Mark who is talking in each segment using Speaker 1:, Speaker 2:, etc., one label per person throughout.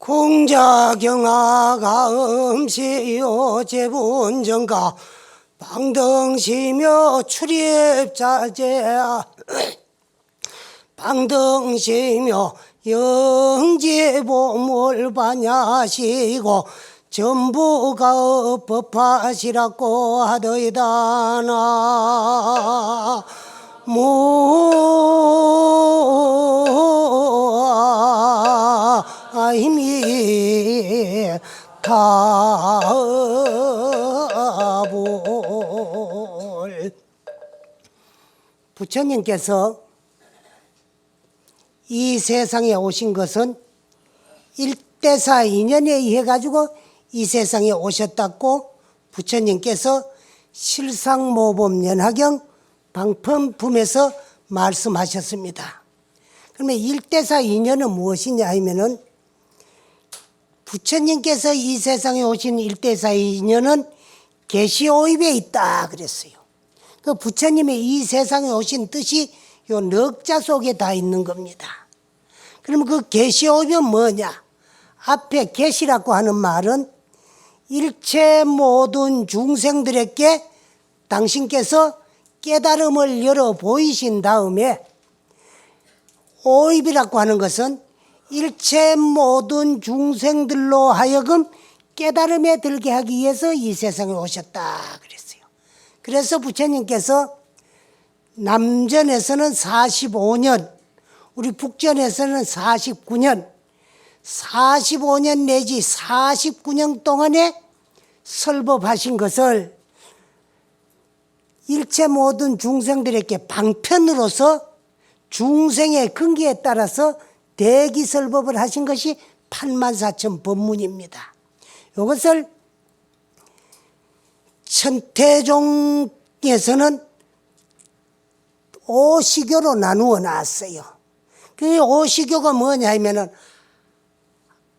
Speaker 1: 공자경하가 음시요 제분정가 방등시며 출입자제야 방등시며 영제보물 반야시고 전부가 법하시라고 하더이다나 힘이 다볼 부처님께서 이 세상에 오신 것은 일대사 인연에 의해 가지고 이 세상에 오셨다고 부처님께서 실상모범연화경 방편품에서 말씀하셨습니다. 그러면 일대사 인연은 무엇이냐 하면은 부처님께서 이 세상에 오신 일대사 인연은 계시오입에 있다 그랬어요. 그 부처님이 이 세상에 오신 뜻이 요 넉자 속에 다 있는 겁니다. 그러면 그 계시오입은 뭐냐? 앞에 계시라고 하는 말은 일체 모든 중생들에게 당신께서 깨달음을 열어 보이신 다음에, 오입이라고 하는 것은 일체 모든 중생들로 하여금 깨달음에 들게 하기 위해서 이 세상에 오셨다 그랬어요. 그래서 부처님께서 남전에서는 45년, 우리 북전에서는 49년, 45년 내지 49년 동안에 설법하신 것을 일체 모든 중생들에게 방편으로서 중생의 근기에 따라서 대기설법을 하신 것이 84,000 법문입니다. 이것을 천태종에서는 5시교로 나누어 놨어요. 그 5시교가 뭐냐 하면은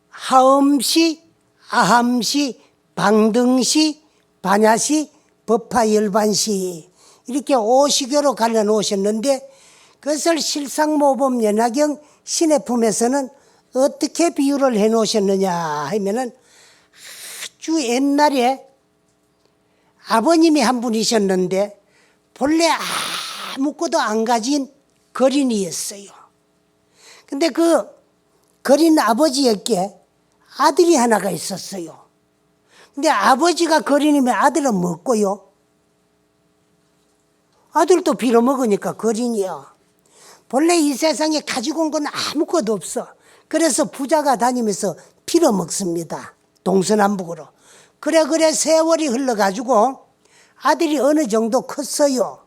Speaker 1: 하음시, 아함시, 방등시, 반야시, 법화열반시 이렇게 5시교로 갈라놓으셨는데 그것을 실상모범연화경 신해품에서는 어떻게 비유를 해놓으셨느냐 하면은 아주 옛날에 아버님이 한 분이셨는데 본래 아무것도 안 가진 거린이였어요. 근데 그 거린 아버지에게 아들이 하나가 있었어요. 근데 아버지가 거린이면 아들은 먹고요. 아들도 빌어먹으니까 거린이요. 본래 이 세상에 가지고 온 건 아무것도 없어. 그래서 부자가 다니면서 빌어먹습니다. 동서남북으로. 그래 세월이 흘러가지고 아들이 어느 정도 컸어요.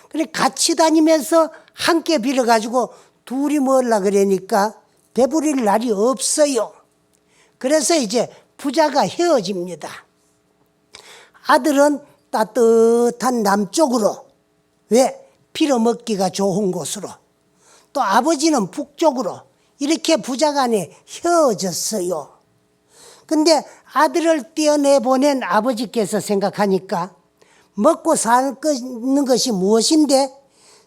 Speaker 1: 그래 같이 다니면서 함께 빌어가지고 둘이 먹으려고 그러니까 배부릴 날이 없어요. 그래서 이제 부자가 헤어집니다. 아들은 따뜻한 남쪽으로, 왜? 빌어먹기가 좋은 곳으로. 또 아버지는 북쪽으로. 이렇게 부자간에 헤어졌어요. 근데 아들을 떼어내보낸 아버지께서 생각하니까 먹고 사는 것이 무엇인데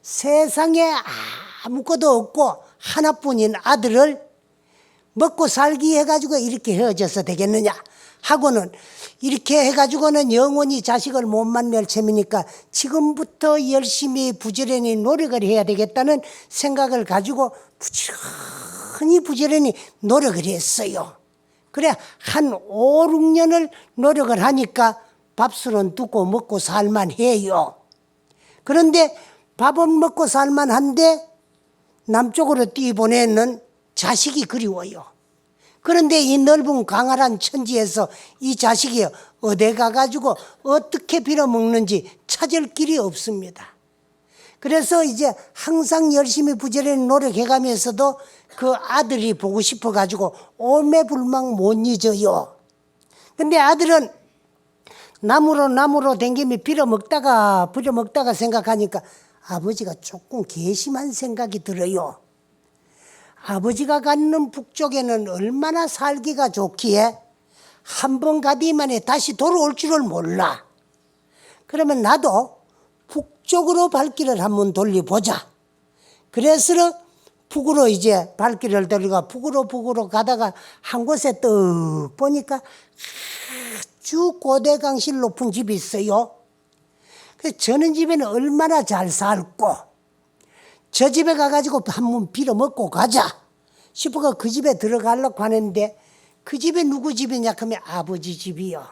Speaker 1: 세상에 아무것도 없고 하나뿐인 아들을 먹고 살기 해가지고 이렇게 헤어져서 되겠느냐 하고는 이렇게 해가지고는 영원히 자식을 못 만날 셈이니까 지금부터 열심히 부지런히 노력을 해야 되겠다는 생각을 가지고 부지런히 노력을 했어요. 그래 한 5, 6년을 노력을 하니까 밥술은 두고 먹고 살만해요. 그런데 밥은 먹고 살만한데 남쪽으로 뛰보내는 자식이 그리워요. 그런데 이 넓은 광활한 천지에서 이 자식이 어디 가가지고 어떻게 빌어먹는지 찾을 길이 없습니다. 그래서 이제 항상 열심히 부지런히 노력해가면서도 그 아들이 보고 싶어가지고 오매불망 못 잊어요. 근데 아들은 나무로 댕기며 빌어먹다가 부려먹다가 생각하니까 아버지가 조금 괘씸한 생각이 들어요. 아버지가 갖는 북쪽에는 얼마나 살기가 좋기에 한 번 가디만에 다시 돌아올 줄을 몰라. 그러면 나도 북쪽으로 발길을 한번 돌려보자. 그래서 북으로 이제 발길을 들고 북으로 가다가 한 곳에 떡 보니까 아주 고대강실 높은 집이 있어요. 그래서 저는 집에는 얼마나 잘 살고 저 집에 가가지고 한번 빌어먹고 가자 싶어가 그 집에 들어가려고 하는데 그 집에 누구 집이냐 하면 아버지 집이요.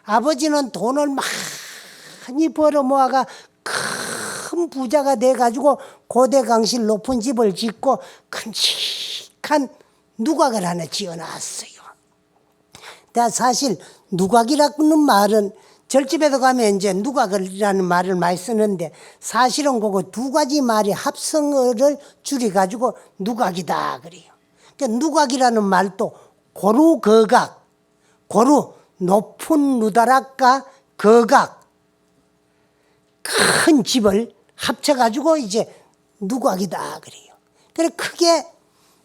Speaker 1: 아버지는 돈을 많이 벌어 모아가 큰 부자가 돼가지고 고대강실 높은 집을 짓고 큼직한 누각을 하나 지어놨어요. 사실 누각이라는 말은 절집에도 가면 이제 누각이라는 말을 많이 쓰는데 사실은 그거 두 가지 말이 합성어를 줄여가지고 누각이다 그래요. 그러니까 누각이라는 말도 고루 거각, 고루 높은 누다락과 거각 큰 집을 합쳐가지고 이제 누각이다 그래요. 그래 크게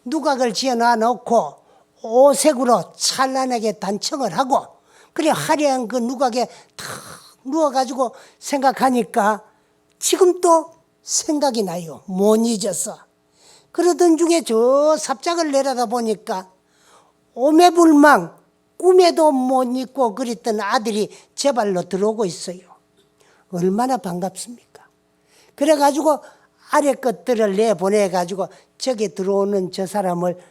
Speaker 1: 누각을 지어놔 놓고 오색으로 찬란하게 단청을 하고 그래 화려한 그 누각에 탁 누워가지고 생각하니까 지금도 생각이 나요. 못 잊어서. 그러던 중에 저 삽작을 내려다 보니까 오매불망 꿈에도 못 잊고 그랬던 아들이 제 발로 들어오고 있어요. 얼마나 반갑습니까? 그래가지고 아래 것들을 내보내가지고 저기 들어오는 저 사람을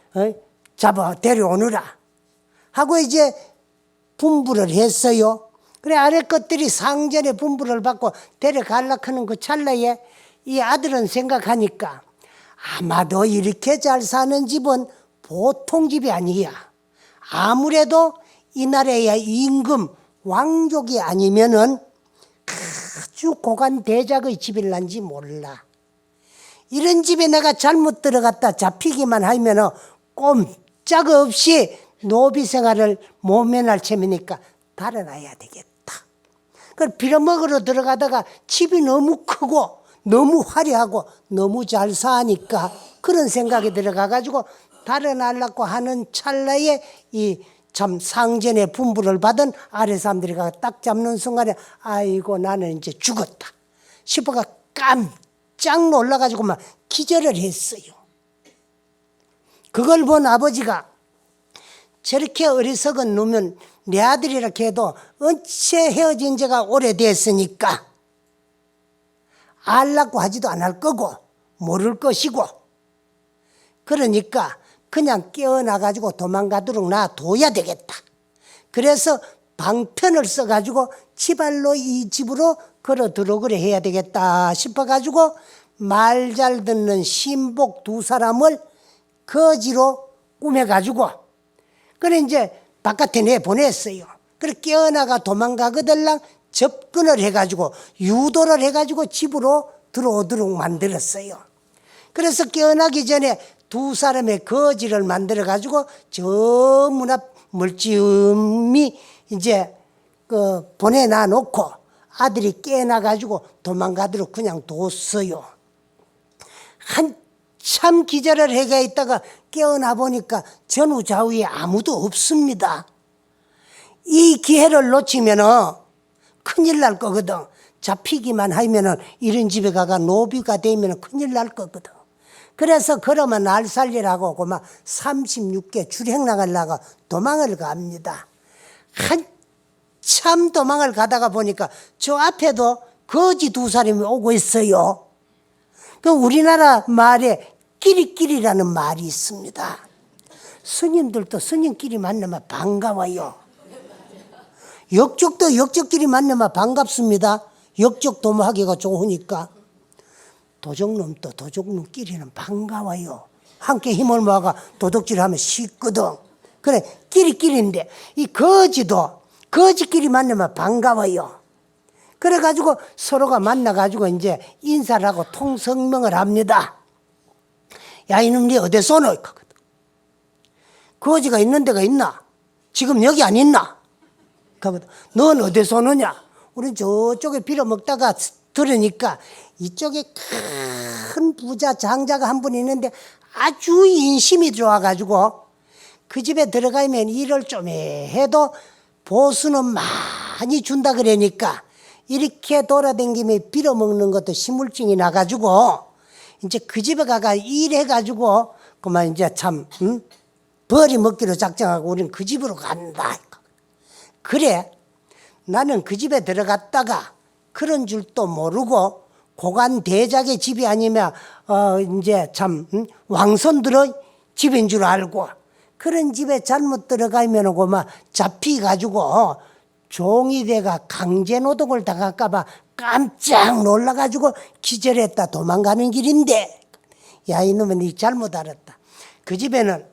Speaker 1: 잡아 데려오느라 하고 이제 분부를 했어요. 그래 아래 것들이 상전에 분부를 받고 데려가려고 하는 그 찰나에 이 아들은 생각하니까 아마도 이렇게 잘 사는 집은 보통 집이 아니야. 아무래도 이 나라의 임금 왕족이 아니면은 아주 고관 대작의 집일란지 몰라. 이런 집에 내가 잘못 들어갔다 잡히기만 하면 꼼짝없이 노비 생활을 모면할 참이니까 달아나야 되겠다. 그걸 빌어먹으러 들어가다가 집이 너무 크고 너무 화려하고 너무 잘 사니까 그런 생각이 들어가가지고 달아나려고 하는 찰나에 이 참 상전의 분부를 받은 아래 사람들이 딱 잡는 순간에 아이고 나는 이제 죽었다 싶어가 깜짝 놀라가지고 막 기절을 했어요. 그걸 본 아버지가 저렇게 어리석은 놈은 내 아들이라 해도 어째 헤어진 지가 오래됐으니까 알라고 하지도 않을 거고 모를 것이고 그러니까 그냥 깨어나가지고 도망가도록 놔둬야 되겠다. 그래서 방편을 써가지고 지발로 이 집으로 걸어 들어오기를 해야 되겠다 싶어가지고 말 잘 듣는 신복 두 사람을 거지로 꾸며가지고 그래 이제 바깥에 내보냈어요. 그래 깨어나가 도망가거들랑 접근을 해가지고 유도를 해가지고 집으로 들어오도록 만들었어요. 그래서 깨어나기 전에 두 사람의 거지를 만들어가지고 저 문 앞 멀찌음이 이제 보내놔 놓고 아들이 깨어나가지고 도망가도록 그냥 뒀어요. 한참 기절을 해가 있다가 깨어나 보니까 전후좌우에 아무도 없습니다. 이 기회를 놓치면은 큰일 날 거거든. 잡히기만 하면은 이런 집에 가가 노비가 되면 큰일 날 거거든. 그래서 그러면 날 살리라고 그만 36개 출행 나가려고 도망을 갑니다. 한참 도망을 가다가 보니까 저 앞에도 거지 두 사람이 오고 있어요. 그 우리나라 말에 끼리끼리라는 말이 있습니다. 스님들도 스님끼리 만나면 반가워요. 역적도 역적끼리 만나면 반갑습니다. 역적 도모하기가 좋으니까. 도적놈도 도적놈끼리는 반가워요. 함께 힘을 모아가 도둑질하면 쉽거든. 그래 끼리끼리인데 이 거지도 거지끼리 만나면 반가워요. 그래가지고 서로가 만나가지고 이제 인사를 하고 통성명을 합니다. 야 이놈 니 어디서 오노? 거지가 있는 데가 있나? 지금 여기 안 있나? 넌 어디서 오느냐? 우린 저쪽에 빌어먹다가 들으니까 이쪽에 큰 부자 장자가 한 분 있는데 아주 인심이 좋아가지고 그 집에 들어가면 일을 좀 해도 보수는 많이 준다 그러니까 이렇게 돌아다니며 빌어먹는 것도 신물증이 나가지고 이제 그 집에 가가 일해가지고 그만 이제 참 벌이 먹기로 작정하고 우리는 그 집으로 간다. 그래 나는 그 집에 들어갔다가 그런 줄도 모르고 고관 대작의 집이 아니면 이제 참 왕손들의 집인 줄 알고 그런 집에 잘못 들어가면 그만 잡히가지고 종이 돼가 강제노동을 당할까봐 깜짝 놀라가지고 기절했다 도망가는 길인데 야 이놈은 니 잘못 알았다. 그 집에는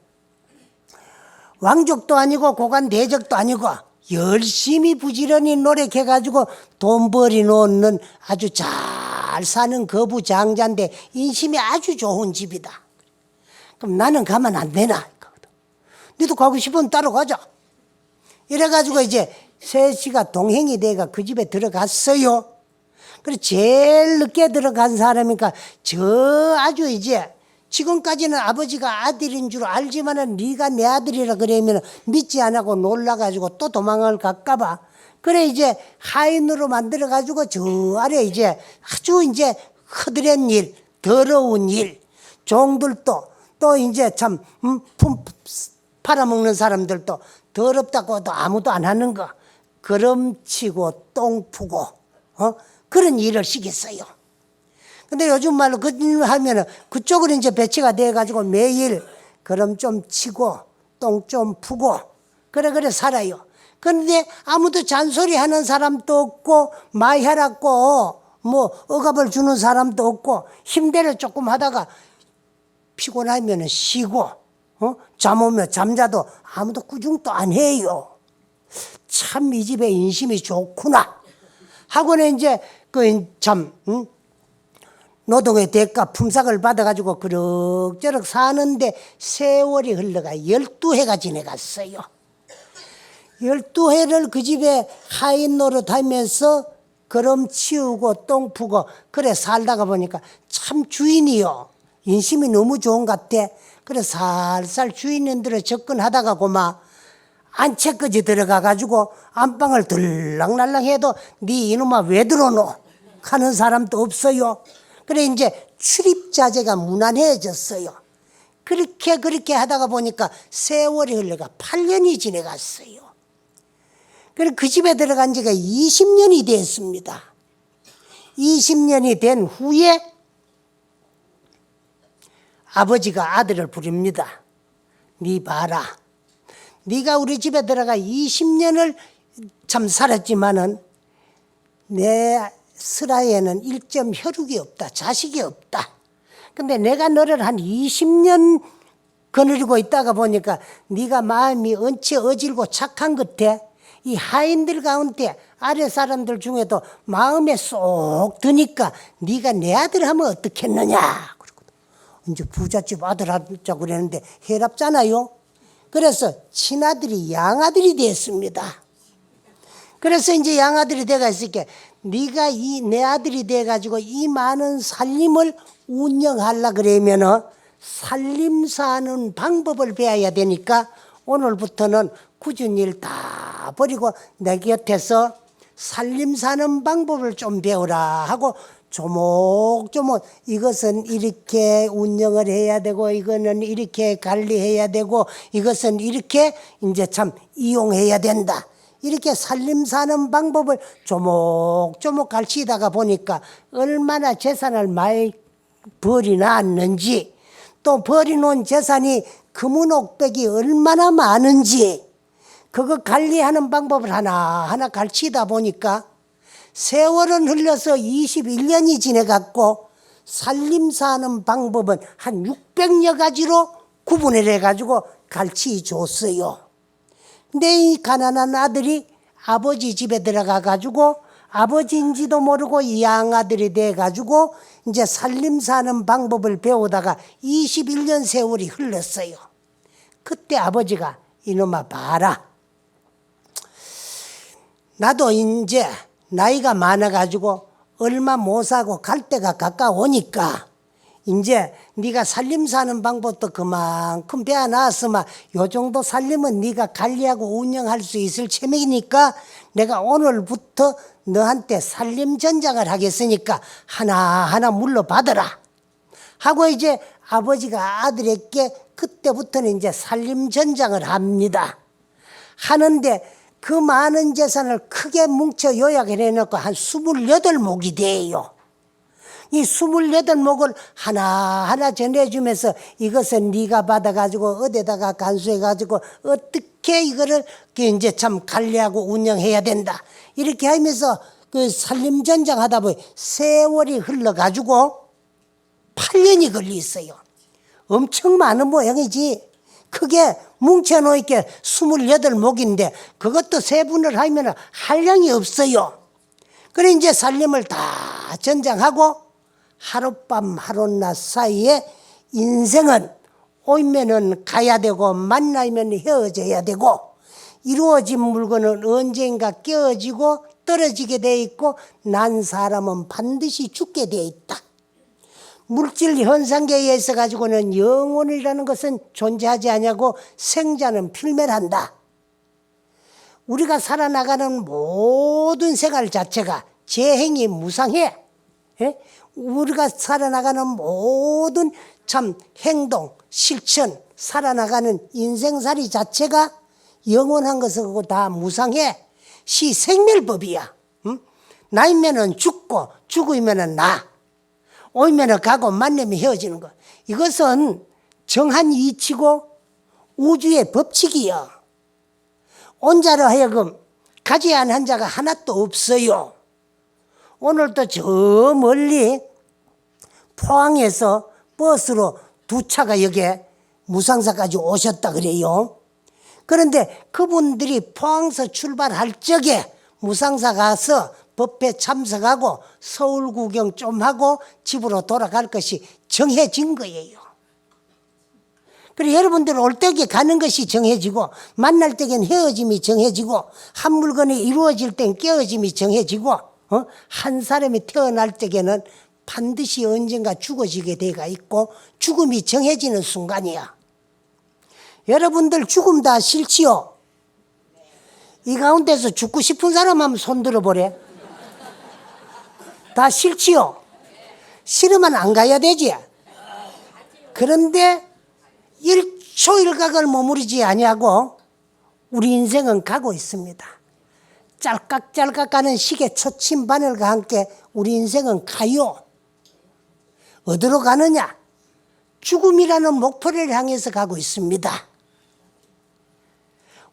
Speaker 1: 왕족도 아니고 고관 대적도 아니고 열심히 부지런히 노력해가지고 돈 벌이 놓는 아주 잘 사는 거부 장자인데 인심이 아주 좋은 집이다. 그럼 나는 가면 안 되나? 너도 가고 싶으면 따로 가자. 이래가지고 이제 셋이가 동행이 돼가 그 집에 들어갔어요. 그래 제일 늦게 들어간 사람이니까 저 아주 이제 지금까지는 아버지가 아들인 줄 알지만은 네가 내 아들이라 그러면 믿지 안 하고 놀라가지고 또 도망을 갈까봐 그래 이제 하인으로 만들어가지고 저 아래 이제 아주 이제 허드렛 일, 더러운 일, 종들도 또 이제 참 팔아먹는 사람들도 더럽다고도 아무도 안 하는 거 그럼치고 똥 푸고 그런 일을 시켰어요. 근데 요즘 말로 그 일 하면은 그쪽으로 이제 배치가 돼가지고 매일 그럼 좀 치고 똥 좀 푸고 그래 살아요. 그런데 아무도 잔소리 하는 사람도 없고 마이하라고 뭐 억압을 주는 사람도 없고 힘대를 조금 하다가 피곤하면 쉬고 잠 오면 잠자도 아무도 꾸중도 안 해요. 참 이 집에 인심이 좋구나 하고는 이제 그 참 노동의 대가 품삯을 받아가지고 그럭저럭 사는데 세월이 흘러가 12해가 지내갔어요. 12해를 그 집에 하인 노릇하면서 그럼 치우고 똥 푸고 그래 살다가 보니까 참 주인이요 인심이 너무 좋은 것 같아. 그래 살살 주인님들을 접근하다가 고마 안채까지 들어가가지고 안방을 들락날락 해도 네 이놈아 왜 들어오노 하는 사람도 없어요. 그래 이제 출입자재가 무난해졌어요. 그렇게 하다가 보니까 세월이 흘러가 8년이 지나갔어요. 그래 그 집에 들어간 지가 20년이 됐습니다. 20년이 된 후에 아버지가 아들을 부릅니다. 네 봐라. 네가 우리 집에 들어가 20년을 참 살았지만은 내 슬하에는 일점 혈육이 없다. 자식이 없다. 근데 내가 너를 한 20년 거느리고 있다가 보니까 네가 마음이 언체 어질고 착한 것 같아. 이 하인들 가운데 아래 사람들 중에도 마음에 쏙 드니까 네가 내 아들 하면 어떻겠느냐. 이제 부잣집 아들 하자고 그랬는데 해랍잖아요. 그래서 친아들이 양아들이 됐습니다. 그래서 이제 양아들이 돼가 있을게 네가 내 아들이 돼가지고 이 많은 살림을 운영하려 그러면은 살림 사는 방법을 배워야 되니까 오늘부터는 굳은 일 다 버리고 내 곁에서 살림 사는 방법을 좀 배우라 하고 조목조목 이것은 이렇게 운영을 해야 되고 이거는 이렇게 관리해야 되고 이것은 이렇게 이제 참 이용해야 된다. 이렇게 살림 사는 방법을 조목조목 가르치다가 보니까 얼마나 재산을 많이 벌이 나왔는지 또 벌이 놓은 재산이 금은옥백이 얼마나 많은지 그거 관리하는 방법을 하나하나 가르치다 보니까 세월은 흘러서 21년이 지내갔고 살림 사는 방법은 한 600여 가지로 구분을 해가지고 가르치 줬어요. 근데 이 가난한 아들이 아버지 집에 들어가가지고 아버지인지도 모르고 이 양아들이 돼가지고 이제 살림 사는 방법을 배우다가 21년 세월이 흘렀어요. 그때 아버지가 이놈아 봐라. 나도 이제 나이가 많아가지고 얼마 못 사고 갈 때가 가까우니까 이제 네가 살림 사는 방법도 그만큼 배워놨으면 요 정도 살림은 네가 관리하고 운영할 수 있을 체면이니까 내가 오늘부터 너한테 살림 전장을 하겠으니까 하나하나 물러받아라 하고 이제 아버지가 아들에게 그때부터는 이제 살림전장을 합니다. 하는데 그 많은 재산을 크게 뭉쳐 요약을 해놓고 한 28목이 돼요. 이 28목을 하나하나 전해주면서 이것은 네가 받아가지고 어디다가 간수해가지고 어떻게 이거를 이제 참 관리하고 운영해야 된다. 이렇게 하면서 그 살림전장 하다 보니 세월이 흘러가지고 8년이 걸렸어요. 엄청 많은 모양이지. 크게 뭉쳐놓을게 28목인데 그것도 세분을 하면 한량이 없어요. 그래 이제 살림을 다 전장하고 하룻밤 하룻낮 사이에 인생은 오면은 가야 되고 만나면 헤어져야 되고 이루어진 물건은 언젠가 깨어지고 떨어지게 돼 있고 난 사람은 반드시 죽게 돼 있다. 물질 현상계에 의해서 가지고는 영혼이라는 것은 존재하지 않냐고 생자는 필멸한다. 우리가 살아나가는 모든 생활 자체가 재행이 무상해. 예? 우리가 살아나가는 모든 참 행동, 실천, 살아나가는 인생살이 자체가 영원한 것이고 다 무상해. 시생멸법이야. 응? 나이면은 죽고 죽으면은 나. 오면은 가고 만나면 헤어지는 거. 이것은 정한 이치고 우주의 법칙이야. 온자로 하여금 가지 않은 자가 하나도 없어요. 오늘도 저 멀리 포항에서 버스로 2차가 여기에 무상사까지 오셨다 그래요. 그런데 그분들이 포항에서 출발할 적에 무상사 가서 법회 참석하고 서울 구경 좀 하고 집으로 돌아갈 것이 정해진 거예요. 그래 여러분들은 올 때에 가는 것이 정해지고 만날 때엔 헤어짐이 정해지고 한 물건이 이루어질 땐 깨어짐이 정해지고 한 사람이 태어날 때에는 반드시 언젠가 죽어지게 돼가 있고 죽음이 정해지는 순간이야. 여러분들 죽음 다 싫지요? 이 가운데서 죽고 싶은 사람 한번 손 들어보래. 다 싫지요? 싫으면 안 가야 되지. 그런데 1초 1각을 머무르지 아니하고 우리 인생은 가고 있습니다. 짤깍짤깍 가는 시계 초침바늘과 함께 우리 인생은 가요. 어디로 가느냐? 죽음이라는 목표를 향해서 가고 있습니다.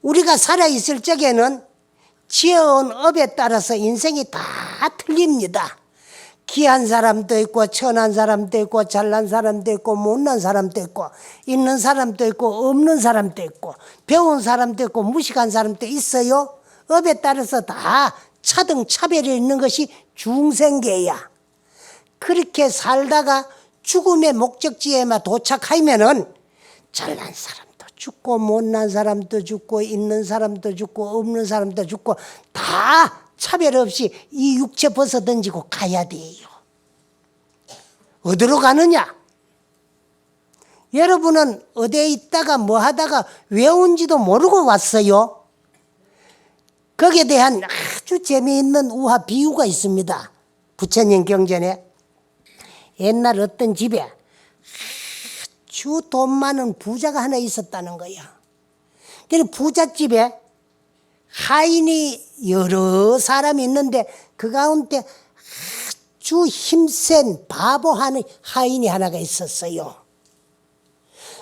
Speaker 1: 우리가 살아있을 적에는 지어온 업에 따라서 인생이 다 틀립니다. 귀한 사람도 있고 천한 사람도 있고 잘난 사람도 있고 못난 사람도 있고 있는 사람도 있고 없는 사람도 있고 배운 사람도 있고 무식한 사람도 있어요. 업에 따라서 다 차등차별이 있는 것이 중생계야. 그렇게 살다가 죽음의 목적지에만 도착하면은 잘난 사람도 죽고 못난 사람도 죽고 있는 사람도 죽고 없는 사람도 죽고 다 차별 없이 이 육체 벗어 던지고 가야 돼요. 어디로 가느냐? 여러분은 어디에 있다가 뭐 하다가 왜 온지도 모르고 왔어요. 거기에 대한 아주 재미있는 우화 비유가 있습니다. 부처님 경전에 옛날 어떤 집에 아주 돈 많은 부자가 하나 있었다는 거야. 그래서 부잣집에 하인이 여러 사람이 있는데 그 가운데 아주 힘센 바보 하인이 하나가 있었어요.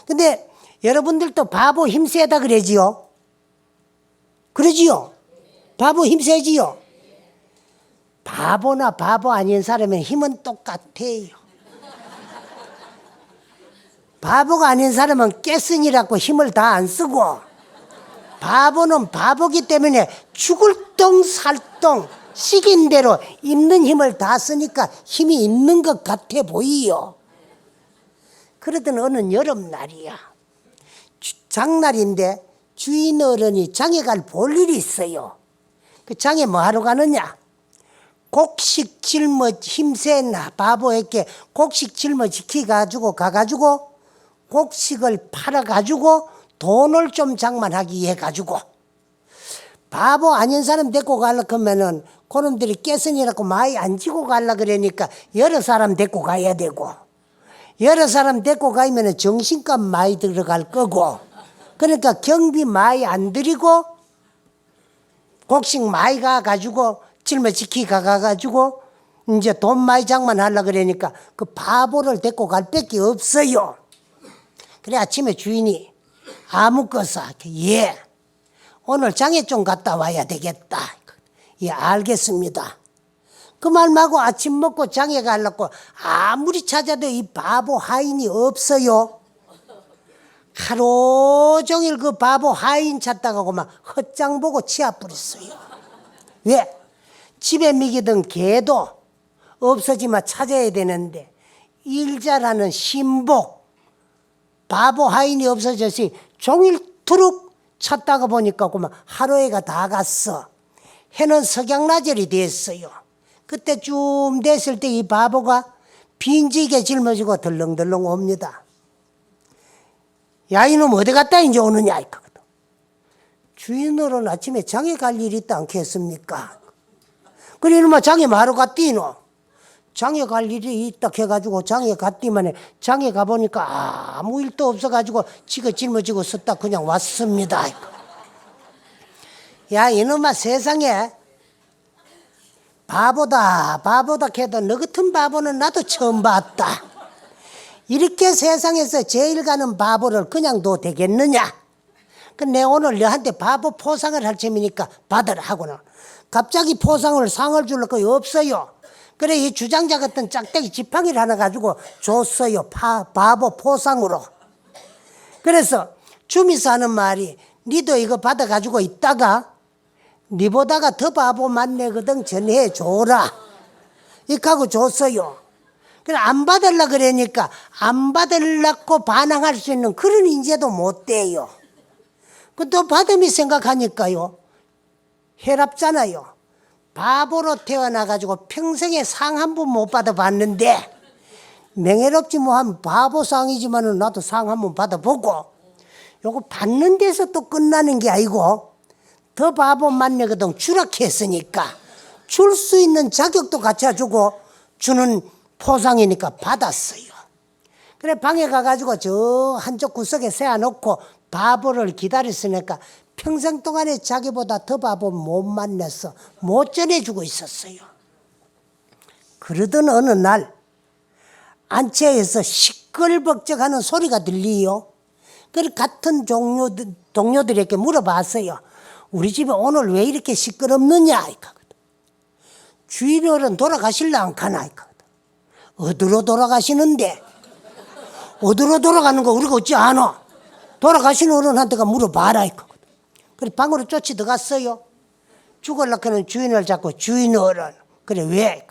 Speaker 1: 근데 여러분들도 바보 힘세다 그러지요? 그러지요? 바보 힘세지요? 바보나 바보 아닌 사람은 힘은 똑같아요. 바보가 아닌 사람은 깨쓰니라고 힘을 다 안 쓰고 바보는 바보기 때문에 죽을 똥 살 똥 시긴 대로 있는 힘을 다 쓰니까 힘이 있는 것 같아 보이요. 그러던 어느 여름날이야. 장날인데 주인 어른이 장에 갈 볼일이 있어요. 그 장에 뭐 하러 가느냐? 곡식 짊어 힘센 바보에게 곡식 짊어지키 가가지고 곡식을 팔아가지고 돈을 좀 장만하기 위해 가지고 바보 아닌 사람 데리고 가려고 하면은 그놈들이 깨선이라고 많이 안 지고 가려고 그러니까 여러 사람 데리고 가야 되고 여러 사람 데리고 가면 정신값 많이 들어갈 거고, 그러니까 경비 많이 안 들이고 곡식 많이 가가지고 짊어지키 가가지고 이제 돈 많이 장만하려고 그러니까 그 바보를 데리고 갈 밖에 없어요. 그래 아침에 주인이 아무것도 예 오늘 장에 좀 갔다 와야 되겠다. 예 알겠습니다. 그 말하고 아침 먹고 장에 가려고 아무리 찾아도 이 바보 하인이 없어요. 하루 종일 그 바보 하인 찾다가 막 헛장 보고 치아뿌렸어요. 왜? 집에 먹이던 개도 없어지면 찾아야 되는데 일 잘하는 신복 바보 하인이 없어졌으니 종일토록 찾다가 보니까 그만 하루에가 다 갔어. 해는 석양나절이 됐어요. 그때쯤 됐을 때 이 바보가 빈지게 짊어지고 덜렁덜렁 옵니다. 야 이놈 어디 갔다 이제 오느냐 이거거든. 주인으로는 아침에 장에 갈 일이 있다 않겠습니까? 그래 이놈아 장에 마루 갔디 너. 장에 갈 일이 있다 해가지고 장에 갔디만 장에 가보니까 아무 일도 없어가지고 지가 짊어지고 섰다 그냥 왔습니다. 야 이놈아 세상에 바보다 해도 너 같은 바보는 나도 처음 봤다. 이렇게 세상에서 제일 가는 바보를 그냥 둬 되겠느냐. 내 오늘 너한테 바보 포상을 할 셈이니까 받으라 하고는 갑자기 포상을 상을 줄 거 없어요. 그래 이 주장자 같은 짝대기 지팡이를 하나 가지고 줬어요. 바보 포상으로. 그래서 주미서 하는 말이 니도 이거 받아가지고 있다가 니보다가 더 바보 만나거든 전해줘라. 이렇게 하고 줬어요. 그래 안 받으려고 그러니까 안 받으려고 반항할 수 있는 그런 인재도 못 돼요. 또 받음이 생각하니까요. 혈압잖아요. 바보로 태어나가지고 평생에 상 한 번 못 받아봤는데 명예롭지 뭐한 바보상이지만은 나도 상 한 번 받아보고 요거 받는 데서 또 끝나는 게 아니고 더 바보 만나거든 추락했으니까 줄 수 있는 자격도 갖춰주고 주는 포상이니까 받았어요. 그래 방에 가가지고 저 한쪽 구석에 세워놓고 바보를 기다렸으니까 평생 동안에 자기보다 더 바보 못 만났어. 못 전해주고 있었어요. 그러던 어느 날 안채에서 시끌벅적하는 소리가 들리요. 그래서 같은 동료들에게 물어봤어요. 우리 집에 오늘 왜 이렇게 시끄럽느냐. 주인어른 돌아가실라 안 가나. 어디로 돌아가시는데? 어디로 돌아가는 거 우리가 어찌 아노? 돌아가시는 어른한테가 물어봐라. 그래 방으로 쫓이 들어갔어요. 죽으려고 하는 주인을 잡고 주인 어른. 그래 왜?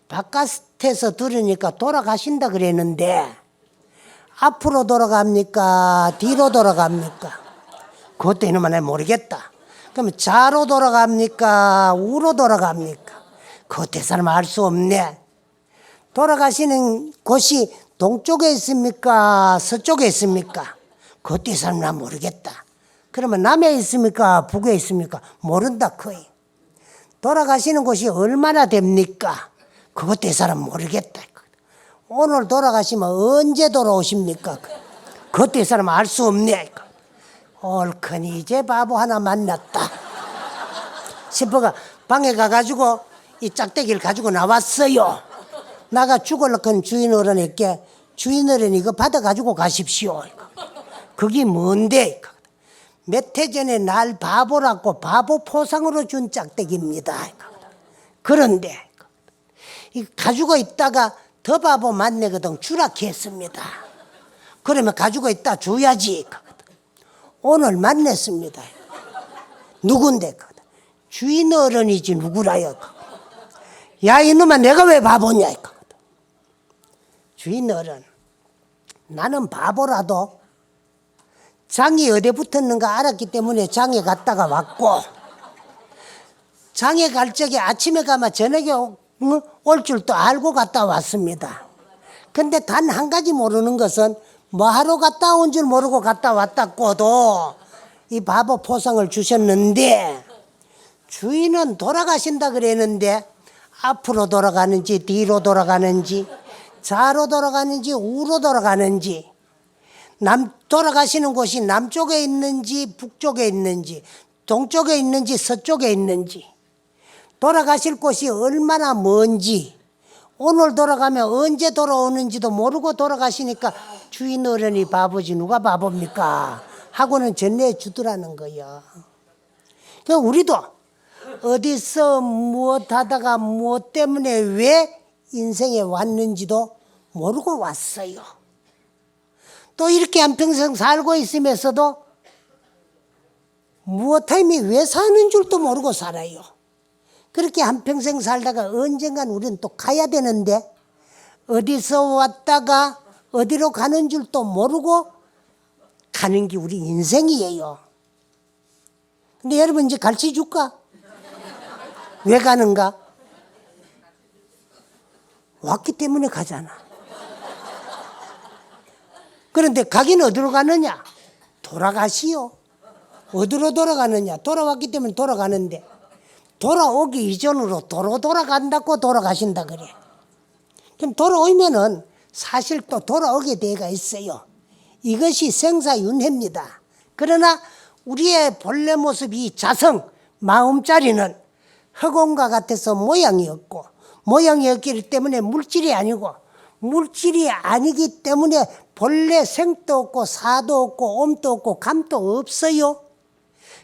Speaker 1: 바깥에서 들으니까 돌아가신다 그랬는데 앞으로 돌아갑니까? 뒤로 돌아갑니까? 그것도 이놈아 내가 모르겠다. 그러면 좌로 돌아갑니까? 우로 돌아갑니까? 그것도 이 사람 알 수 없네. 돌아가시는 곳이 동쪽에 있습니까? 서쪽에 있습니까? 그것도 이 사람 난 모르겠다. 그러면 남해 있습니까? 북에 있습니까? 모른다 거의. 돌아가시는 곳이 얼마나 됩니까? 그것도 이 사람 모르겠다. 오늘 돌아가시면 언제 돌아오십니까? 그것도 이 사람 알 수 없네. 옳거니 이제 바보 하나 만났다 싶어가 방에 가가지고 이 짝대기를 가지고 나왔어요. 나가 죽으려고 하는 주인 어른에게 주인 어른 이거 받아가지고 가십시오. 그게 뭔데? 몇 해 전에 날 바보라고 바보 포상으로 준 짝대기입니다. 그런데 가지고 있다가 더 바보 만나거든 추락했습니다. 그러면 가지고 있다 줘야지. 오늘 만났습니다. 누군데? 주인 어른이지 누구라요? 야 이놈아 내가 왜 바보냐? 주인 어른 나는 바보라도 장이 어디 붙었는가 알았기 때문에 장에 갔다가 왔고 장에 갈 적에 아침에 가면 저녁에 올 줄도 알고 갔다 왔습니다. 근데 단 한 가지 모르는 것은 뭐하러 갔다 온 줄 모르고 갔다 왔다고도 이 바보 포상을 주셨는데 주인은 돌아가신다 그랬는데 앞으로 돌아가는지 뒤로 돌아가는지 좌로 돌아가는지 우로 돌아가는지, 돌아가시는 곳이 남쪽에 있는지 북쪽에 있는지, 동쪽에 있는지 서쪽에 있는지, 돌아가실 곳이 얼마나 먼지, 오늘 돌아가면 언제 돌아오는지도 모르고 돌아가시니까 주인 어른이 바보지 누가 바보입니까 하고는 전해 주더라는 거예요. 그러니까 우리도 어디서 무엇 하다가 무엇 때문에 왜 인생에 왔는지도 모르고 왔어요. 또 이렇게 한평생 살고 있으면서도 무엇 타임이 왜 사는 줄도 모르고 살아요. 그렇게 한평생 살다가 언젠간 우리는 또 가야 되는데 어디서 왔다가 어디로 가는 줄도 모르고 가는 게 우리 인생이에요. 근데 여러분 이제 가르쳐 줄까? 왜 가는가? 왔기 때문에 가잖아. 그런데 가긴 어디로 가느냐? 돌아가시오. 어디로 돌아가느냐? 돌아왔기 때문에 돌아가는데 돌아오기 이전으로 도로 돌아간다고 돌아가신다 그래. 그럼 돌아오면은 사실 또 돌아오게 돼가 있어요. 이것이 생사윤회입니다. 그러나 우리의 본래 모습이 자성, 마음자리는 흑원과 같아서 모양이 없고, 모양이 없기 때문에 물질이 아니고, 물질이 아니기 때문에 본래 생도 없고 사도 없고 옴도 없고 감도 없어요.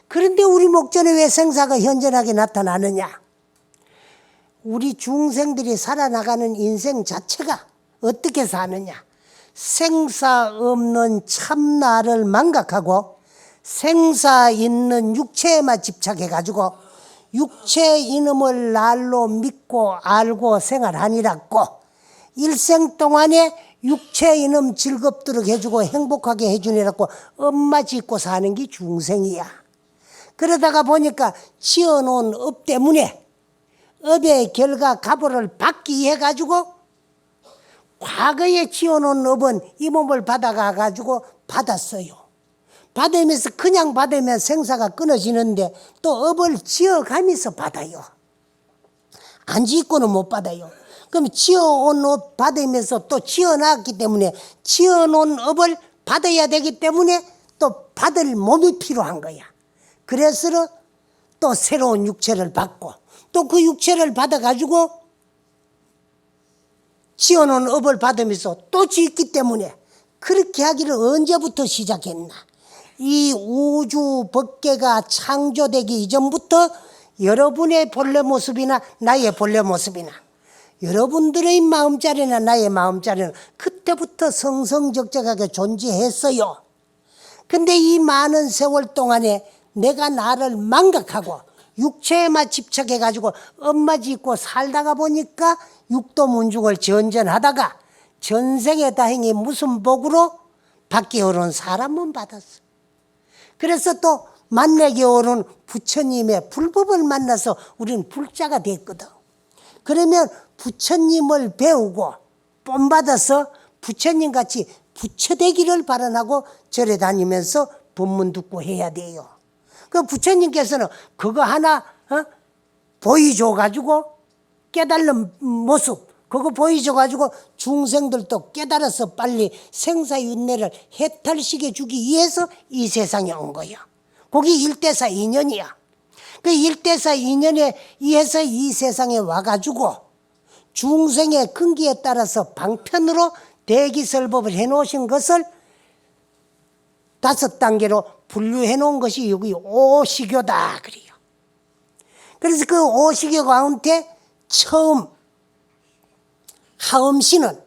Speaker 1: 그런데 우리 목전에 왜 생사가 현존하게 나타나느냐? 우리 중생들이 살아나가는 인생 자체가 어떻게 사느냐? 생사 없는 참나를 망각하고 생사 있는 육체에만 집착해가지고 육체 이놈을 날로 믿고 알고 생활하니라고 일생 동안에 육체 이놈 즐겁도록 해주고 행복하게 해주니라고 엄마 짓고 사는 게 중생이야. 그러다가 보니까 지어놓은 업 때문에 업의 결과 가보를 받기 위해 가지고 과거에 지어놓은 업은 이 몸을 받아가가지고 받았어요. 받으면서 그냥 받으면 생사가 끊어지는데 또 업을 지어가면서 받아요. 안 짓고는 못 받아요. 그럼 지어온 업 받으면서 또 지어놨기 때문에 지어놓은 업을 받아야 되기 때문에 또 받을 몸이 필요한 거야. 그래서 또 새로운 육체를 받고 또 그 육체를 받아가지고 지어놓은 업을 받으면서 또 짓기 때문에 그렇게 하기를 언제부터 시작했나? 이 우주 법계가 창조되기 이전부터 여러분의 본래 모습이나 나의 본래 모습이나 여러분들의 마음자리나 나의 마음자리는 그때부터 성성적적하게 존재했어요. 근데 이 많은 세월 동안에 내가 나를 망각하고 육체에만 집착해가지고 엄마 짓고 살다가 보니까 육도문중을 전전하다가 전생에 다행히 무슨 복으로 밖에 오른 사람은 받았어. 그래서 또 만나게 오른 부처님의 불법을 만나서 우리는 불자가 됐거든. 그러면 부처님을 배우고 본받아서 부처님같이 부처되기를 바라고 절에 다니면서 법문 듣고 해야 돼요. 그 부처님께서는 그거 하나 보여줘가지고 깨달는 모습 그거 보여줘가지고 중생들도 깨달아서 빨리 생사윤회를 해탈시켜 주기 위해서 이 세상에 온 거예요. 그게 일대사 인연이야. 그 일대사 인연에 의해서 이 세상에 와가지고 중생의 근기에 따라서 방편으로 대기설법을 해놓으신 것을 5단계로 분류해 놓은 것이 여기 오시교다 그래요. 그래서 그 오시교 가운데 처음 하엄씨는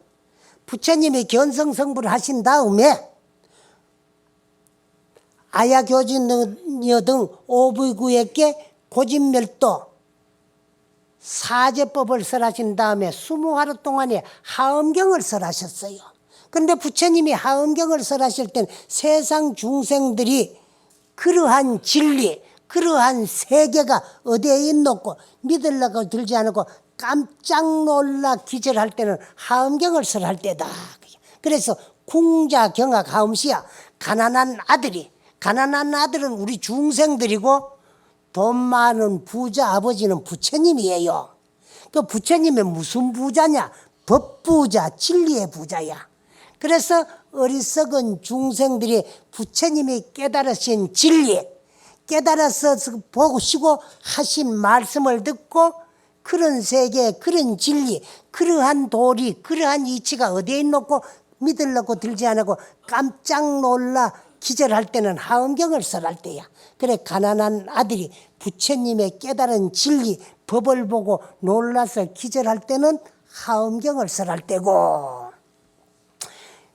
Speaker 1: 부처님이 견성성불을 하신 다음에 아야교진여 등 오부구에게 고진멸도 사제법을 설하신 다음에 20하루 동안에 하엄경을 설하셨어요. 그런데 부처님이 하엄경을 설하실 땐 세상 중생들이 그러한 진리, 그러한 세계가 어디에 있노고 믿으려고 들지 않고 깜짝 놀라 기절할 때는 하엄경을 설할 때다. 그래서 궁자경악 하엄씨야. 가난한 아들은 우리 중생들이고 돈 많은 부자 아버지는 부처님이에요. 그 부처님은 무슨 부자냐? 법부자, 진리의 부자야. 그래서 어리석은 중생들이 부처님이 깨달으신 진리, 깨달아서 보시고 하신 말씀을 듣고 그런 세계, 그런 진리, 그러한 도리, 그러한 이치가 어디에 있노고 믿으려고 들지 않고 깜짝 놀라 기절할 때는 하엄경을 설할 때야. 그래 가난한 아들이 부처님의 깨달은 진리, 법을 보고 놀라서 기절할 때는 하엄경을 설할 때고,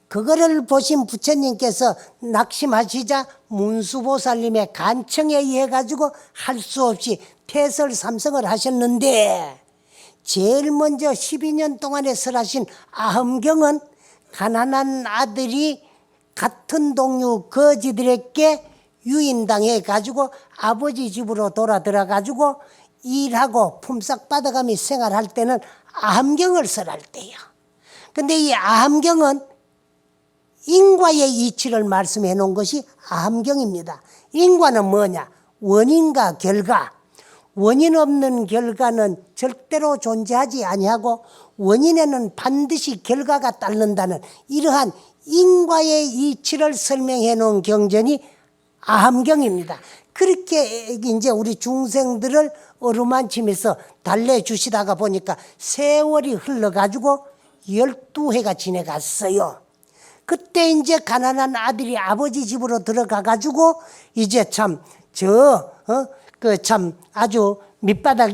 Speaker 1: 그거를 보신 부처님께서 낙심하시자 문수보살님의 간청에 의해 가지고 할 수 없이 폐설삼성을 하셨는데, 제일 먼저 12년 동안에 설하신 아함경은 가난한 아들이 같은 동료 거지들에게 유인당해 가지고 아버지 집으로 돌아 들어 가지고 일하고 품삯 받아가며 생활할 때는 아함경을 설할 때야. 근데 이 아함경은 인과의 이치를 말씀해 놓은 것이 아함경입니다. 인과는 뭐냐? 원인과 결과. 원인 없는 결과는 절대로 존재하지 아니하고 원인에는 반드시 결과가 따른다는 이러한 인과의 이치를 설명해 놓은 경전이 아함경입니다. 그렇게 이제 우리 중생들을 어루만치면서 달래주시다가 보니까 세월이 흘러가지고 12해가 지내갔어요. 그때 이제 가난한 아들이 아버지 집으로 들어가가지고 이제 참 아주 밑바닥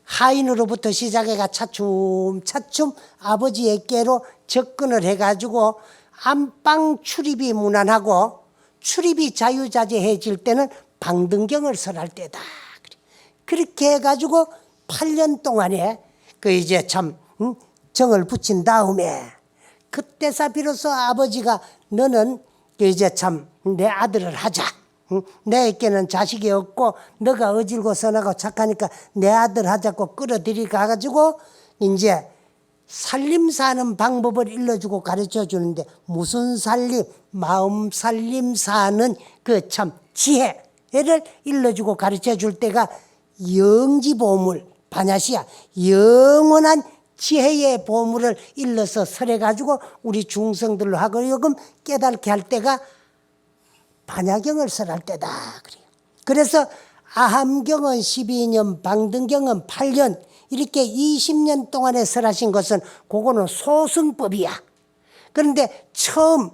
Speaker 1: 하인으로부터 시작해가 차츰차츰 아버지에게로 접근을 해가지고 안방 출입이 무난하고 출입이 자유자재해질 때는 방등경을 설할 때다. 그렇게 해가지고 8년 동안에 이제 정을 붙인 다음에 그때서 비로소 아버지가 너는 이제 내 아들을 하자. 내게는 자식이 없고 너가 어질고 선하고 착하니까 내 아들 하자고 끌어들이 가가지고 이제 살림 사는 방법을 일러주고 가르쳐 주는데, 무슨 살림? 마음 살림 사는 지혜를 일러주고 가르쳐 줄 때가 영지보물 반야시야. 영원한 지혜의 보물을 일러서 설해가지고 우리 중생들로 하여금 깨닫게 할 때가 반야경을 설할 때다. 그래서 아함경은 12년, 방등경은 8년, 이렇게 20년 동안에 설하신 것은 그거는 소승법이야. 그런데 처음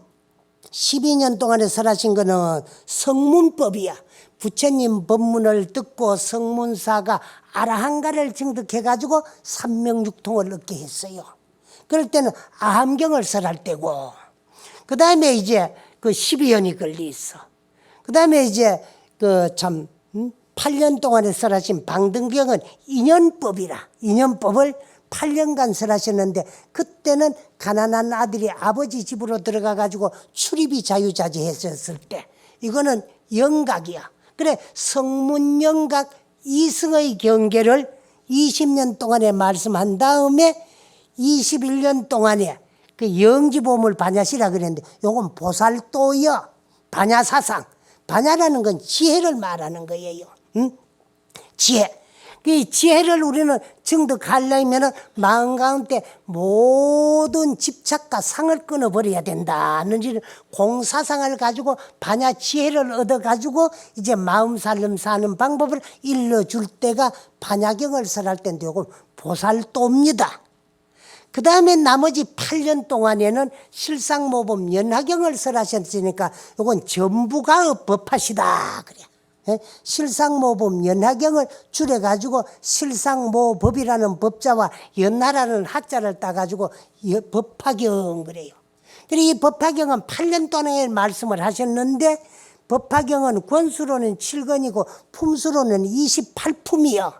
Speaker 1: 12년 동안에 설하신 거는 성문법이야. 부처님 법문을 듣고 성문사가 아라한가를 증득해가지고 삼명육통을 얻게 했어요. 그럴 때는 아함경을 설할 때고, 그 다음에 이제 12년이 걸리 있어. 그 다음에 이제 8년 동안에 설하신 방등경은 인연법이라, 인연법을 8년간 설하셨는데, 그때는 가난한 아들이 아버지 집으로 들어가 가지고 출입이 자유자재했었을 때, 이거는 영각이야. 그래 성문영각 이승의 경계를 20년 동안에 말씀한 다음에 21년 동안에 영지보물 반야시라 그랬는데, 요건 보살도여 반야사상. 반야라는 건 지혜를 말하는 거예요. 지혜. 이 지혜를 우리는 증득하려면 마음 가운데 모든 집착과 상을 끊어버려야 된다는 공사상을 가지고 반야 지혜를 얻어가지고 이제 마음 살림 사는 방법을 일러줄 때가 반야경을 설할 때인데, 요건 보살도입니다. 그 다음에 나머지 8년 동안에는 실상모범 연화경을 설하셨으니까 요건 전부가 법하시다 그래. 실상모범 연화경을 줄여가지고 실상모법이라는 법자와 연화라는 하자를 따가지고 법화경 그래요. 그리고 이 법화경은 8년 동안에 말씀을 하셨는데, 법화경은 권수로는 7권이고 품수로는 28품이요.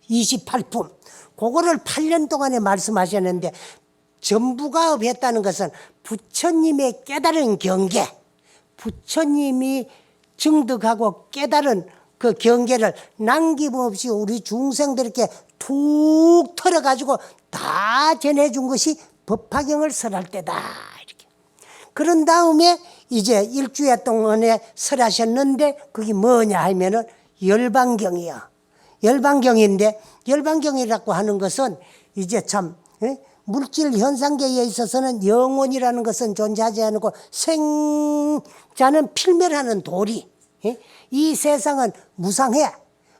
Speaker 1: 28품. 그거를 8년 동안에 말씀하셨는데, 전부가 했다는 것은 부처님의 깨달은 경계, 부처님이 증득하고 깨달은 그 경계를 남김없이 우리 중생들에게 툭 털어가지고 다 전해준 것이 법화경을 설할 때다. 이렇게. 그런 다음에 이제 일주일 동안에 설하셨는데, 그게 뭐냐 하면은 열반경이야. 열반경인데, 열반경이라고 하는 것은 이제 물질 현상계에 있어서는 영혼이라는 것은 존재하지 않고 생자는 필멸하는 도리. 이 세상은 무상해.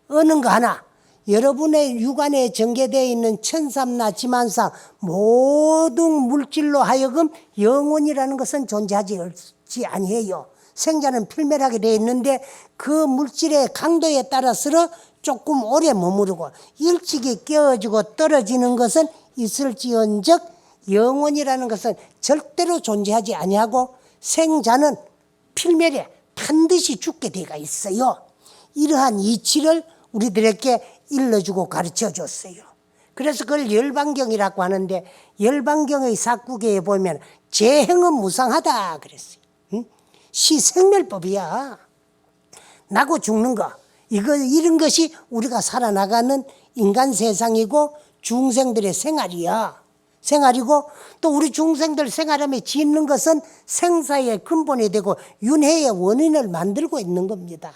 Speaker 1: 어느 거 하나 여러분의 육안에 전개되어 있는 천삼나 지만상 모든 물질로 하여금 영혼이라는 것은 존재하지 아니해요. 생자는 필멸하게 되어 있는데 그 물질의 강도에 따라서 조금 오래 머무르고 일찍이 깨어지고 떨어지는 것은 있을지언정 영혼이라는 것은 절대로 존재하지 아니하고 생자는 필멸에 반드시 죽게 되어 있어요. 이러한 이치를 우리들에게 일러주고 가르쳐 줬어요. 그래서 그걸 열반경이라고 하는데 열반경의 사구계에 보면 재행은 무상하다 그랬어요. 시생멸법이야. 나고 죽는 거 이런 것이 우리가 살아나가는 인간 세상이고 중생들의 생활이고 또 우리 중생들 생활하며 짓는 것은 생사의 근본이 되고 윤회의 원인을 만들고 있는 겁니다.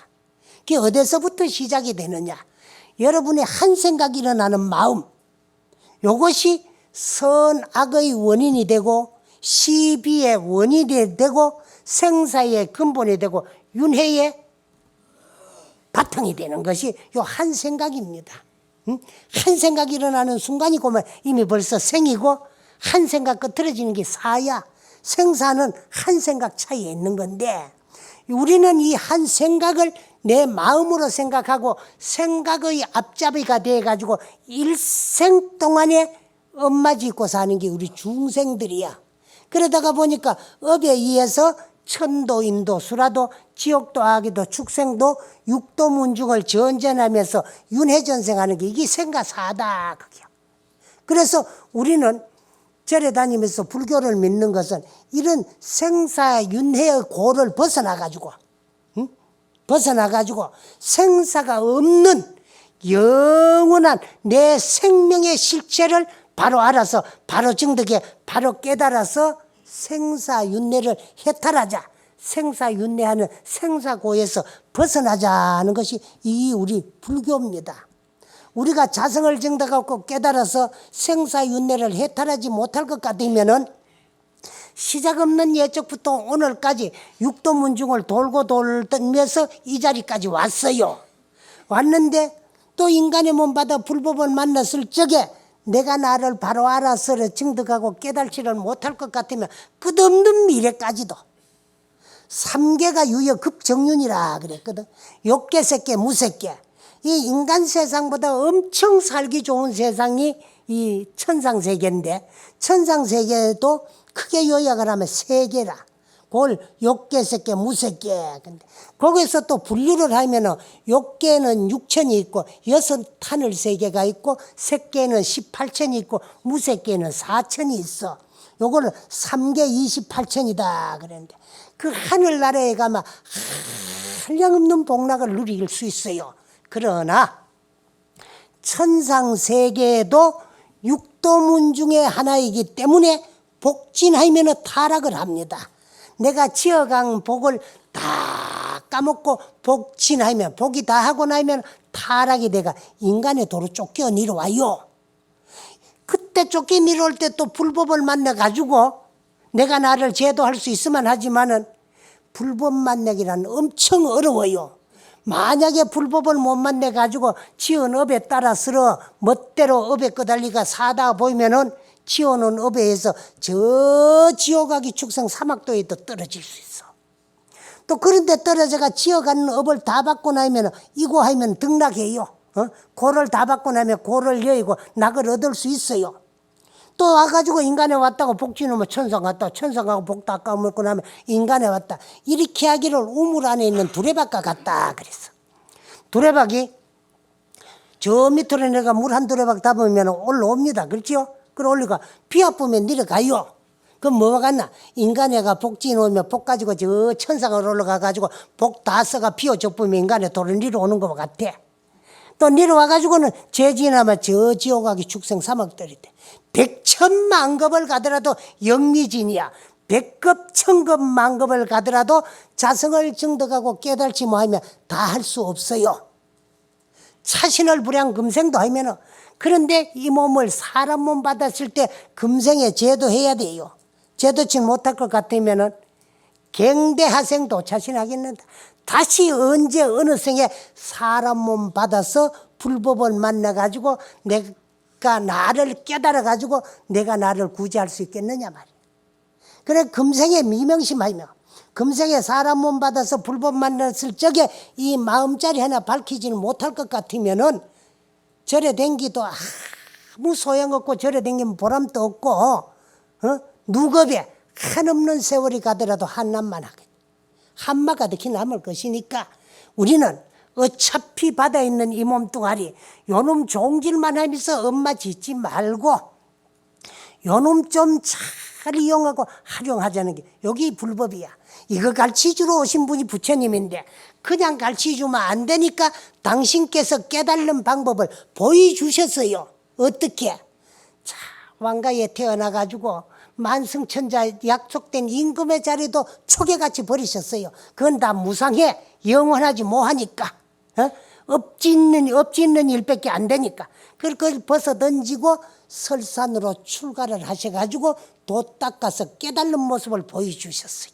Speaker 1: 그게 어디서부터 시작이 되느냐? 여러분의 한 생각이 일어나는 마음, 이것이 선악의 원인이 되고 시비의 원인이 되고 생사의 근본이 되고 윤회의 바탕이 되는 것이 이 한 생각입니다. 한 생각이 일어나는 순간이 보면 이미 벌써 생이고 한 생각 끝들어지는 게 사야. 생사는 한 생각 차이에 있는 건데 우리는 이 한 생각을 내 마음으로 생각하고 생각의 앞잡이가 돼가지고 일생 동안에 엄마 짓고 사는 게 우리 중생들이야. 그러다가 보니까 업에 의해서 천도, 인도, 수라도, 지옥도, 악이도, 축생도, 육도, 문중을 전전하면서 윤회전생하는 게 이게 생가사다. 그게. 그래서 우리는 절에 다니면서 불교를 믿는 것은 이런 생사윤회의 고를 벗어나가지고 생사가 없는 영원한 내 생명의 실체를 바로 알아서 바로 증득해 바로 깨달아서 생사윤회를 해탈하자. 생사윤회하는 생사고에서 벗어나자는 것이 이 우리 불교입니다. 우리가 자성을 증득하고 깨달아서 생사윤회를 해탈하지 못할 것 같으면은 시작 없는 예적부터 오늘까지 육도문중을 돌고 돌면서 이 자리까지 왔어요. 왔는데 또 인간의 몸 받아 불법을 만났을 적에 내가 나를 바로 알아서 증득하고 깨달지를 못할 것 같으면 끝없는 미래까지도 삼계가 유여 급정륜이라 그랬거든. 욕계 새끼 무새끼. 이 인간 세상보다 엄청 살기 좋은 세상이 이 천상세계인데 천상세계도 크게 요약을 하면 세 개라. 그걸 욕계 새끼 무새끼. 근데 거기서 또 분류를 하면은 욕계는 6천이 있고 여섯 하늘 세계가 있고 새끼는 18천이 있고 무새끼는 4천이 있어. 요거는 3계 28천이다 그랬는데 그 하늘나라에 가면 한량없는 복락을 누릴 수 있어요. 그러나 천상세계도 육도문 중에 하나이기 때문에 복진하면 타락을 합니다. 내가 지어간 복을 다 까먹고 복진하면 복이 다 하고 나면 타락이 돼가 인간의 도로 쫓겨 내려와요. 그때 쫓겨 내려올 때 또 불법을 만나가지고 내가 나를 제도할 수 있으면 하지만은 불법 만나기란 엄청 어려워요. 만약에 불법을 못 만나가지고 지은 업에 따라서 멋대로 업에 끄달리가 사다 보이면은 지어놓은 업에 의해서 저 지옥아기 축생 사막도에 또 떨어질 수 있어. 또 그런데 떨어져가 지어가는 업을 다 받고 나면 이거 하면 등락해요. 고를 다 받고 나면 고를 여의고 낙을 얻을 수 있어요. 또 와가지고 인간에 왔다고 복지놓으면 천상 갔다 천상 가고 복 다 까먹고 나면 인간에 왔다. 이렇게 하기를 우물 안에 있는 두레박과 같다 그랬어. 두레박이 저 밑으로 내가 물 한 두레박 담으면 올라옵니다. 그렇죠? 그걸 올리고 비 아프면 내려가요. 그럼 뭐가 같나? 인간애가 복지 놓으면 복 가지고 저 천상을 올라가가지고 복 다 써가 비워 접으면 인간의 도로 내려오는 것 같아. 또 내려와가지고는 죄지나면 저 지옥하기 축생 사막들이 돼. 백천만급을 가더라도 영미진이야. 백급 천급 만급을 가더라도 자성을 증득하고 깨달지 못하면 다 할 수 없어요. 차신을 불양 금생도 하면은, 그런데 이 몸을 사람 몸 받았을 때 금생에 제도해야 돼요. 제도치 못할 것 같으면은 갱대하생도 차신하겠는데, 다시 언제 어느 생에 사람 몸 받아서 불법을 만나가지고 내가 나를 깨달아가지고 내가 나를 구제할 수 있겠느냐 말이야. 그래 금생에 미명심하며 금생에 사람 몸 받아서 불법 만났을 적에 이 마음자리 하나 밝히지는 못할 것 같으면은 절에 댕기도 아무 소용없고, 절에 댕기면 보람도 없고, 누겁에 한없는 세월이 가더라도 한남만 하겠다. 한마 가득히 남을 것이니까 우리는 어차피 바다에 있는 이 몸뚱아리 요놈 종질만 하면서 엄마 짓지 말고 요놈 좀 잘 이용하고 활용하자는 게 여기 불법이야. 이거 가르치주러 오신 분이 부처님인데 그냥 가르치주면 안 되니까 당신께서 깨달는 방법을 보여주셨어요. 어떻게? 자, 왕가에 태어나가지고 만승천자 약속된 임금의 자리도 초계같이 버리셨어요. 그건 다 무상해. 영원하지 뭐하니까. 업지 있는 일밖에 안 되니까. 그걸 벗어 던지고 설산으로 출가를 하셔가지고 도 닦아서 깨달는 모습을 보여주셨어요.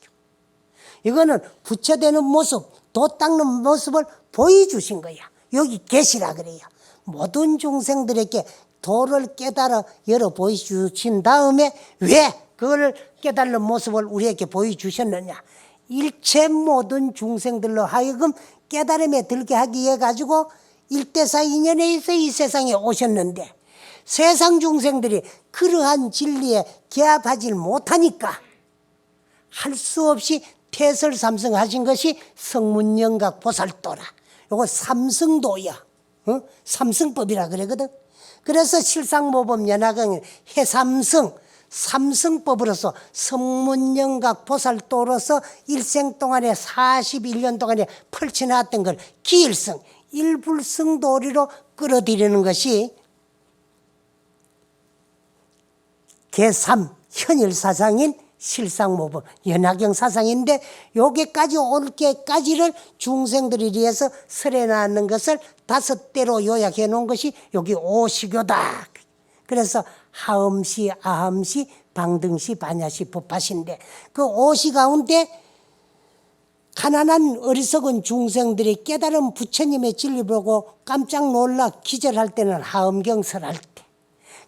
Speaker 1: 이거는 부처되는 모습, 도 닦는 모습을 보여주신 거야. 여기 계시라 그래요. 모든 중생들에게 도를 깨달아 열어 보여주신 다음에 왜 그걸 깨달는 모습을 우리에게 보여주셨느냐. 일체 모든 중생들로 하여금 깨달음에 들게 하기 위해 가지고 일대사 인연에 있어 이 세상에 오셨는데 세상 중생들이 그러한 진리에 개합하지 못하니까 할 수 없이 태설삼승하신 것이 성문영각 보살도라. 요거 삼승도야. 삼승법이라 그러거든. 그래서 실상모범 연화경 해삼승 삼승법으로서 성문영각 보살도로서 일생 동안에 41년 동안에 펼쳐놨던 걸 기일승 일불승도리로 끌어들이는 것이 개3 현일사상인 실상모범 연화경 사상인데 여기까지 올 때까지를 중생들에 의해서 설해놨는 것을 5대로 요약해 놓은 것이 여기 오시교다. 그래서 하음시, 아함시, 방등시, 반야시, 법화시인데 그 오시 가운데 가난한 어리석은 중생들이 깨달은 부처님의 진리 보고 깜짝 놀라 기절할 때는 하음경설할 때.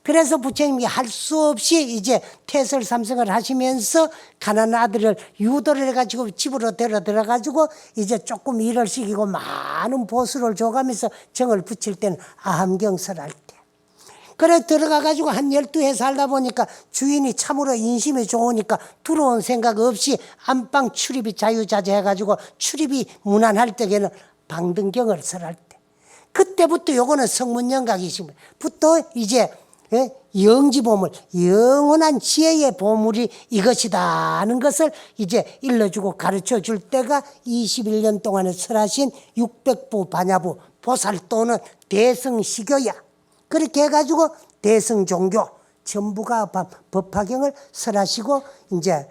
Speaker 1: 그래서 부처님이 할 수 없이 이제 태설삼승을 하시면서 가난한 아들을 유도를 해가지고 집으로 들어가지고 이제 조금 일을 시키고 많은 보수를 줘가면서 정을 붙일 때는 아함경설할 때. 그래 들어가가지고 한 12해 살다 보니까 주인이 참으로 인심이 좋으니까 들어온 생각 없이 안방 출입이 자유자재해가지고 출입이 무난할 때에는 방등경을 설할 때. 그때부터 요거는 성문영각이시부터 이제 영지보물, 영원한 지혜의 보물이 이것이다 하는 것을 이제 일러주고 가르쳐 줄 때가 21년 동안에 설하신 600부 반야부 보살도는 대승시교야. 그렇게 해가지고 대승종교 전부가 법화경을 설하시고 이제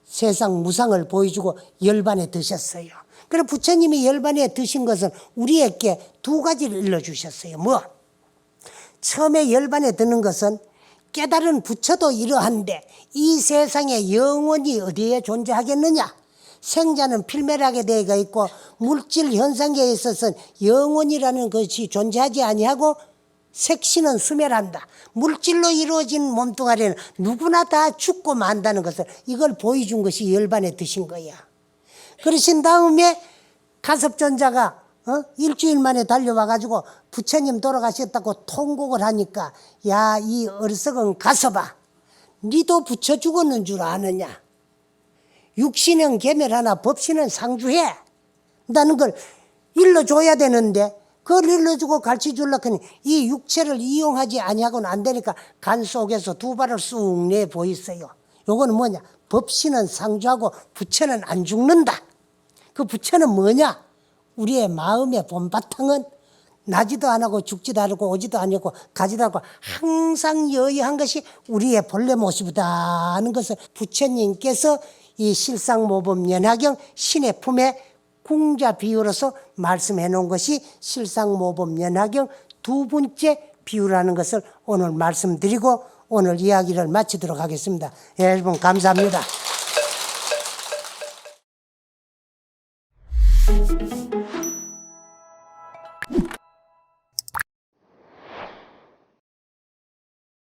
Speaker 1: 세상 무상을 보여주고 열반에 드셨어요. 그래서 부처님이 열반에 드신 것은 우리에게 두 가지를 일러주셨어요. 뭐? 처음에 열반에 드는 것은 깨달은 부처도 이러한데 이 세상에 영원히 어디에 존재하겠느냐? 생자는 필멸하게 되어 있고 물질 현상계에 있어서는 영원이라는 것이 존재하지 아니하고 색신은 수멸한다. 물질로 이루어진 몸뚱아리는 누구나 다 죽고 만다는 것을 이걸 보여준 것이 열반에 드신 거야. 그러신 다음에 가섭존자가 일주일 만에 달려와가지고 부처님 돌아가셨다고 통곡을 하니까 야, 이 어리석은 가섭아, 니도 부처 죽었는 줄 아느냐? 육신은 계멸하나 법신은 상주해. 나는 걸 일러줘야 되는데 그걸 일러주고 가르쳐주려고 하니 이 육체를 이용하지 아니하고는 안 되니까 간 속에서 두 발을 쑥 내 보였어요. 요거는 뭐냐? 법신은 상주하고 부처는 안 죽는다. 그 부처는 뭐냐? 우리의 마음의 본바탕은 나지도 않고 죽지도 않고 오지도 않고 가지도 않고 항상 여의한 것이 우리의 본래 모습이다 하는 것을 부처님께서 이 실상모범 연화경 신의 품에 공자 비유로서 말씀해 놓은 것이 실상모범연화경 두 번째 비유라는 것을 오늘 말씀드리고 오늘 이야기를 마치도록 하겠습니다. 여러분 감사합니다.